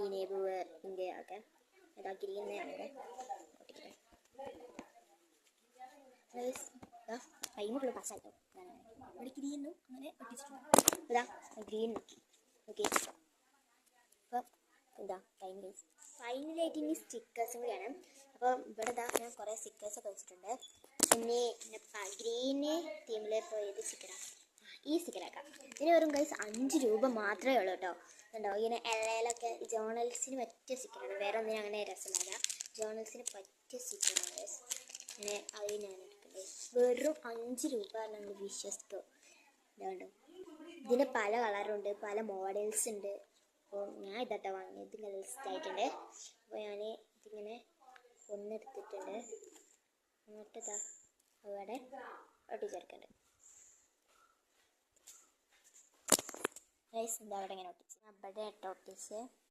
green blue pink ഒക്കെ ഇതാ green time full പാസ്സായിട്ടോ ഇവിടെ ഗ്രീനും അങ്ങനെ ഒട്ടിച്ചിട്ടുണ്ട് ഇതാ ഗ്രീൻ ഓക്കെ അപ്പം ഇതാ ടൈം വേസ്റ്റ് ഫൈനലായിട്ട് ഇനി സ്റ്റിക്കേഴ്സും കൂടിയാണ് അപ്പോൾ ഇവിടെ ഇതാ ഞാൻ കുറേ സ്റ്റിക്കേഴ്സൊക്കെ വെച്ചിട്ടുണ്ട് പിന്നെ ഗ്രീന് തീമിൽ ഇപ്പോൾ ഏത് സ്റ്റിക്കറാണ് ഈ സ്റ്റിക്കറാക്കാം ഇതിന് വെറും ഗൈസ് 5 രൂപ മാത്രമേ ഉള്ളൂ കേട്ടോ ഉണ്ടോ ഇങ്ങനെ ഇലയിലൊക്കെ ജേർണൽസിന് പറ്റിയ സ്റ്റിക്കറാണ് വേറെ ഒന്നിനും അങ്ങനെ രസമില്ല ജേർണൽസിന് പറ്റിയ സ്റ്റിക്കറാണ് ഗൈസ് അങ്ങനെ അത് ഞാൻ എടുക്കുന്നത് വെറും 5 രൂപ നമ്മൾ വിശ്വസിക്കും ഇതുകൊണ്ട് ഇതിന് പല കളറുണ്ട് പല മോഡൽസ് ഉണ്ട് അപ്പോൾ ഞാൻ ഇതാട്ടോ വാങ്ങിയത് ഇങ്ങനെ ലിസ്റ്റ് ആയിട്ടുണ്ട് അപ്പോൾ ഞാൻ ഇതിങ്ങനെ ഒന്നെടുത്തിട്ടുണ്ട് എന്നിട്ട് ഇതാ അവിടെ ഒട്ടിച്ചേർക്കുന്നുണ്ട് ഗൈസ് എന്താ അവിടെ ഇങ്ങനെ ഒട്ടിച്ച് അവിടെ ഒട്ടിച്ച്